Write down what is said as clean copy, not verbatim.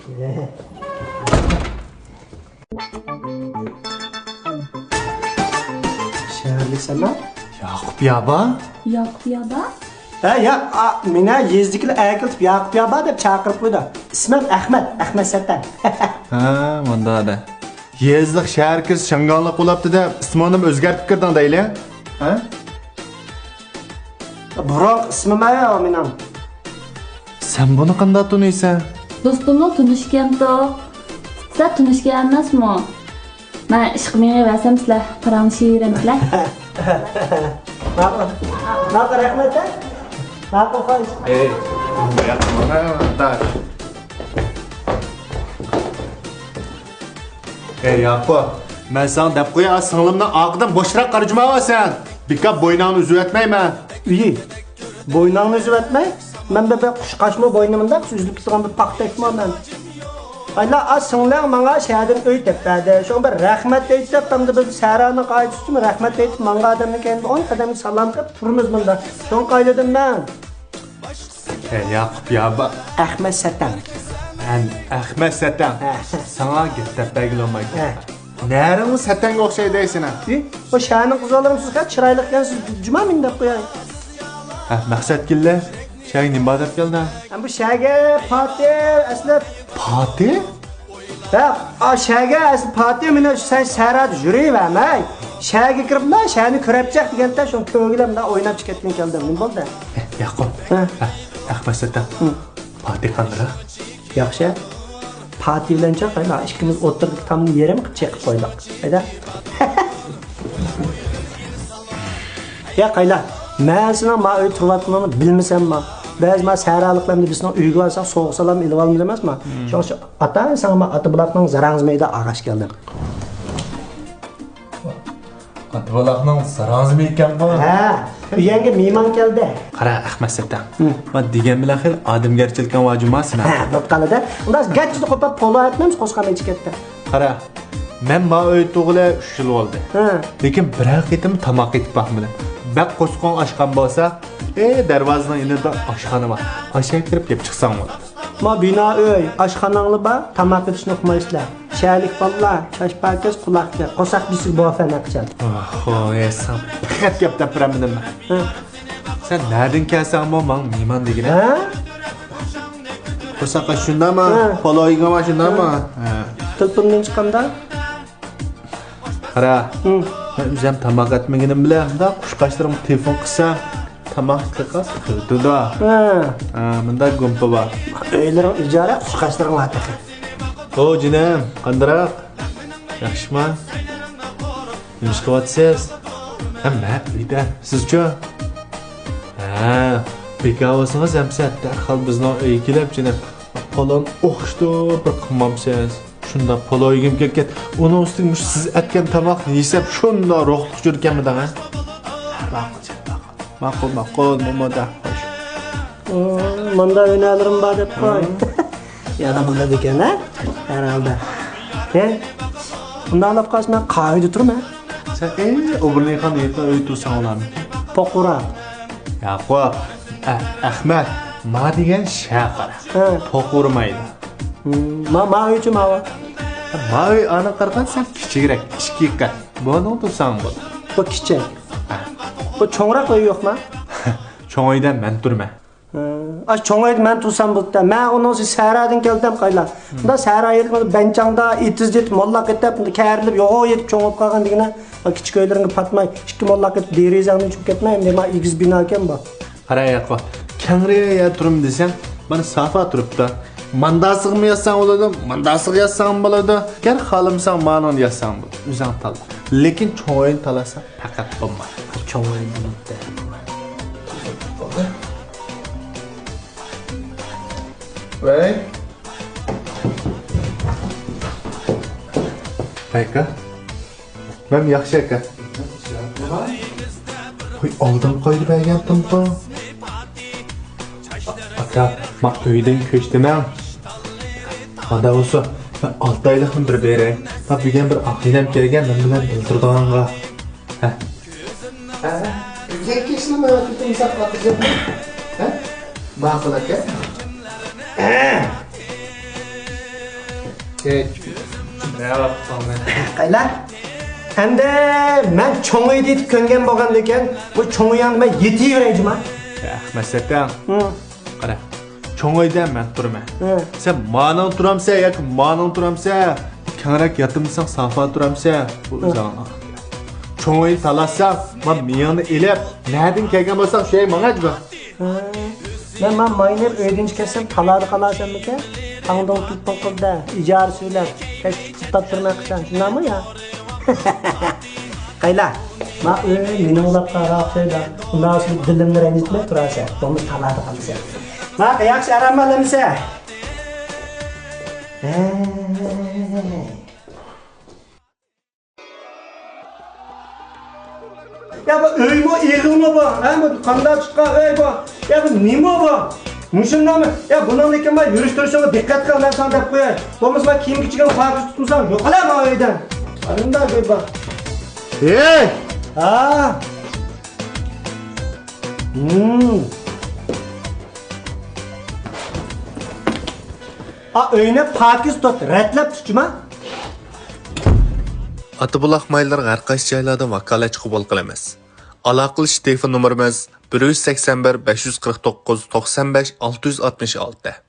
şuraya. Şehirlik sana? Yakup yaba. Yakup yaba? Ya, mene yezdikli ayakıltıp Yakup yaba deb chaqirib qo'ydi. İsmim Ahmet Sattan. Ha, manda da. Yezliq şəhərkiz Şanganlıq olubdu da ismonum o'zgartib kirding deyli. Ha? Biroq ismim ya mening. Sen bunu qanday tanıysan? Do'stimni tunishganto. Sizlar tunishgan emasmi? Men ishqimga versam sizlar paramshirimsizlar. Naqar Ahmet ha? Naqar qo'yish. Ey, da. Ey Yakup, ben sana dep qo'ya singlimning oqidan boshroq qarjimavasan. Bikab bo'yningni uzib etmayman. Uyi. Boynağını üzüp etmey. Ben bebe kuş kaçma boynumunda süzülüp gittiğim bir pakta etmem. Ayla az sınırlayan bana şehirden öy tepede. Şu an bir rahmet öy tepem de bir seranın kayıtısı mı rahmet öy tepem. Bana adamın kendi 10 kademlik salam kıp turumuz bunda. Şu an kayladım ben. Ey Yakup yaba. Ahmet Satan. Ben Ahmet Satan. Sana git tepegil olmaydı. Nerenin Satan'a okşay deysin ha? O şehrin kızı olalım siz kaç çıraylıkken siz cuma mı indip koyayım? Maqsad gilla. Şay nima deb keldi? Bu şehge Fatih aslında... Fatih? Ya, o şehge aslında Fatih mine sen serad jüri vermey. Şehge kirip lan şehrini körepecek digende şu köğülerim de oynap çıkarttın geldim. Ne oldu? Yakup. Ahmet Satan. Fatih kandıra. Yaxşı. Fatih bilen çakayla ikimiz oturduk tam yere mi çekip koyduk. Hayda. Ya kayla. Ben sana ma öy turvatmamı bilmesem ma. Bəzi ma səhralıqlarımda bizdən uyğu alsaq, soğuk salam ilib almır demez ma. Şu ata sana ma atı bulaqdan zarağız meyda ağaç geldim. Atı bulaqdan zarağız mı ekan bu? Ha, uyanga meyman geldi. Qara Ahmet Satan. Ben degan bilan xil odamgarchilikdan vajimasmi? Ha, bu qalada. Unda gachni qo'pab polo aytmaymiz, qo'sqam etiketda. Qara. Men ma uy tug'ila 3 yil bo'ldi. Lekin bir haqiqatim tamoq etib baxmadim. Bak qo'sqon ochgan bo'lsa, darvozaning inida oshxona bor. Oshga kirib yeb chiqsam bo'ladi. Ma bino uy, oshxonangli bor, tamoq etishni o'qimaysizlar. Shaylik balla, chashpakiz, quloqga, qo'saq bisik bo'fana qilgan. Oh, sen faqat gap gapiraman. Sen nereden kelsan bu men mehmon degina? Ha? Qo'saqa shundami? Poloyga ma shundami? Tilpimdan chiqqanda? Qara. Ben o'zim tamoq etmaganim bilan, da qushqashlarga telefon qilsa, tamoq qilqas qildi-da. Bunda gumpa bor. Uylaring ijara, qushqashlarga vaqti. O jinim, qandaroq? Yaxshimi? Nima qilyapsiz? Hamma uyda. Sizchi? Bekavosingiz ham darhol bizning uyga kelib, jinim. Falon o'qishdi, bir qilmamsiz. Şunda poloygim kelgan. Onun üstüne siz etken tamak yesem şunda ruhluq jurkanmidi ha? Maqul, momoda xo'sh. Manda o'ynalarim bor deb qo'y. Yana bo'ladi ekan ha? Herhalde. Bundan olib qolsam qoyida turma. Sen o'g'irlaygan yerda uy tursan olarmi? Poqura. Yaqup, Ahmet, ma degan shaqara. Poqurmaydi. Ma uchun ma. Mavi ana qarqan sen kichikroq, 2 kat. Buni o'tirsan bu. Bu kichik. Bu cho'ngroq uy yo'qmi? Cho'ng uydan men turma. Cho'ng uyda men tursam bo'ldi. Men uni sahradan keldim qaylar. Bunda sahra yerda benchangda itiz jet mollaq etib, kayrilib yo'q yetib cho'ngib qolgan degina. Kichik uylarga patmay, ikki mollaq etib derizangni uchib ketmaymi dema igiz bino ekan bu. Qara Yaqup, kangriya turum desang, mana safa turibdi. Mandasıqmı yazsan oladı, mandasıq yazsan boladı. Gel xalımsan ma'noni yazsan bo'ladi. O'zing tanla. Lekin cho'ng talasan faqat bo'lma. Cho'ng bitta. Vay. Aka. Men yaxshi aka. Qo'y oldin qo'yib bergandim-ku. Aka, men uydan ko'chdim-a. Manda olsa, ben 6 aylıqni bir beray. Ben bugun bir aqlinam kelgan, men bilan bildirdiğanga. Yakishni men tutib hisob qildim. Ma'qul aka. Ne yaptım ben? Qayla. Endi men cho'ng'uy deb ko'ngan bo'lgan ekan, bu cho'ng'uyangni men yetaverayman. Ahmasatam. Qara. Cho'ng'oydan men turman. Hı. Sen maning turamsa yoki maning turamsa, kengroq yotimisan, safa turamsa, bu o'zingni. Cho'ng'oy talassan, men miyangni elib, nadin kelgan bo'lsang, shu menga ajba. Men maynab uydan chiqsam talada qolasanmikan? Tangdan tutib qildi, ijara so'ylab, tutib turmay qilsan, shundaymi ya? Qayla. Ma meni ulab qarab qo'ydi. Undan so'ng dilimni ranjitmay turasa, buni talada qilsa. Ma yaxshi aramalımsa. Ya bu öy mu, eğilme bu? Ha bu qanday chiqqan öy bu? Ya bu nima bu? Mushundami? Ya bundan lekin men yurishtirishimga diqqat qil, men sana deb qo'yay. Bo'lmasa men kiyim kichigini farqi tutmasam, yo'qolama uydan. Qanday go'y bu? Hey! Ha. Öyne pakiz tut, ratlab tutma. Atabulaq maylarga har qaysi joylarda vakolatchi qabul qilamiz. Aloqalash telefon nomerimiz 181 549 95 666.